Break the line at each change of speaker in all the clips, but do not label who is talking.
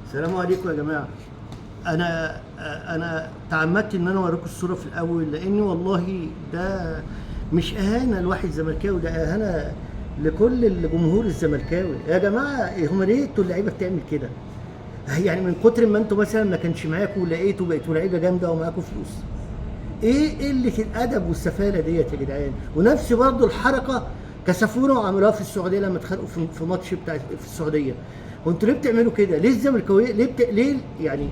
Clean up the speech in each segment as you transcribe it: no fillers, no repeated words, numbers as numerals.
السلام عليكم يا جماعه. انا تعمدت ان انا اوريكم الصوره في الاول، لاني والله ده مش اهانه لواحد زملكاوي، ده اهانه لكل الجمهور الزملكاوي. يا جماعه هم ليه انتوا اللعيبه بتعمل كده؟ يعني من كتر ما انتوا مثلا ما كانش معاكم ولقيتوا بقيتوا لعيبه جامده ومعاكم فلوس. ايه قله الادب والسفاله ديت يا جدعان؟ ونفس برضه الحركه كسفونا وعملوها في السعوديه لما اتخانقوا في ماتش بتاع في السعوديه. وانتوا ليه بتعملوا كده؟ ليه الزملكاويه ليه يعني؟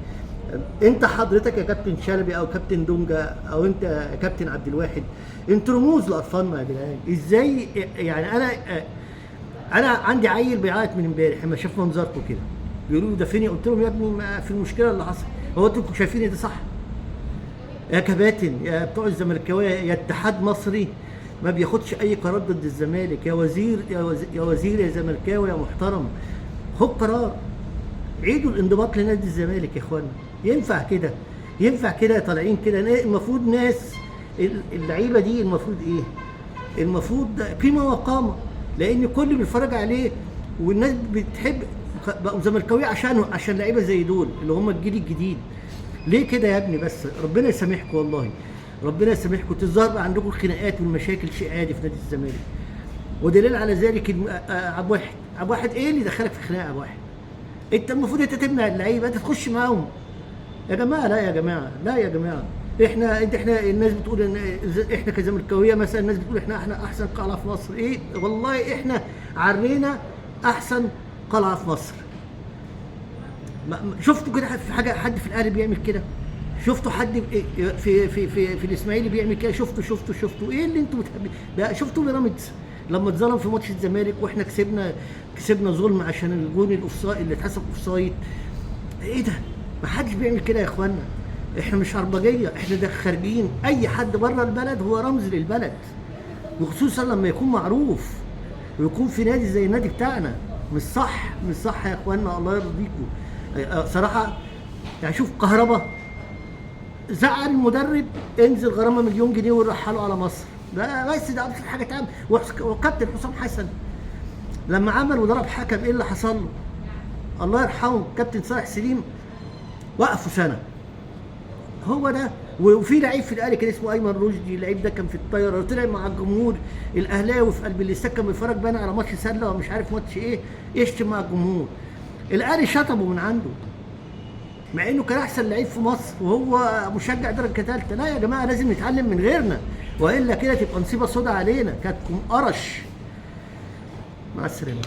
انت حضرتك يا كابتن شلبي او كابتن دونجا او انت يا كابتن عبد الواحد، انتوا رموز لاطفالنا يا جدعان. ازاي يعني؟ انا عندي عيل بيعيط من امبارح لما شاف منظركم كده، بيقولوا لي ده فيني. قلت لهم يا ابني ما في المشكله اللي حصل، هو انتوا شايفين ده صح؟ يا كباتن يا بتوع الزملكاويه يا اتحاد مصري ما بياخدش اي قرار ضد الزمالك. يا وزير يا وزير يا زملكاوي يا محترم، خد قرار. عيدوا الانضباط لنادي الزمالك يا اخوانا. ينفع كده؟ ينفع كده طالعين كده؟ المفروض ناس اللعيبه دي المفروض ايه؟ المفروض قيمه وقامه، لان كل بيتفرج عليه والناس بتحب بقوا زملكاويه عشان لعيبه زي دول اللي هم الجيل الجديد. ليه كده يا ابني؟ بس ربنا يسامحكم والله، ربنا يسامحكم. تظهر بقى عندكم الخناقات والمشاكل شيء عادي في نادي الزمالك، ودليل على ذلك عبد واحد ايه اللي دخلك في خناقه عبد واحد؟ انت المفروض انت تمنع اللعيبه، انت تخش معاهم يا جماعه. لا يا جماعه، لا يا جماعه. احنا الناس بتقول ان احنا كزملكاويه مثلا، الناس بتقول احنا احسن قلعه في مصر. ايه والله احنا عرينا احسن قلعه في مصر. شفتوا كده في حد في الاهلي بيعمل كده؟ شفتوا حد في الاسماعيلي بيعمل كده؟ شفتوا ايه اللي انتوا بقى؟ شفتوا بيراميدز لما اتظلم في ماتش الزمالك واحنا كسبنا ظلم عشان الجون الاوفسايد اللي اتحسب اوفسايد؟ ايه ده؟ ما حدش بيعمل كده يا اخوانا. احنا مش عربجيه، احنا ده خارجين. اي حد بره البلد هو رمز للبلد، وخصوصا لما يكون معروف ويكون في نادي زي النادي بتاعنا. مش صح يا اخوانا، الله يرضيكم. صراحه يعني شوف كهربا زعل المدرب، انزل غرامه مليون جنيه ورحله على مصر. ده بس ده ابسط حاجه تعمل. وكابتن حسام حسن لما عمل وضرب حكم ايه اللي حصل له؟ الله يرحمه كابتن صالح سليم وقفوا سنه. هو ده. وفي لعيب في الاهلي كان اسمه ايمن رشدي، اللعيب ده كان في الطايره وطلع مع الجمهور الاهلاوي في قلب الاستاد، كان بيتفرج بقى على ماتش سله ومش عارف ماتش ايه، يشتم مع الجمهور. الاهلي شطبه من عنده مع انه كان احسن لعيب في مصر وهو مشجع درجه ثالثه. لا يا جماعه، لازم نتعلم من غيرنا، والا كده تبقى نصيبه سودا علينا. كانت قرش. مع السلامه.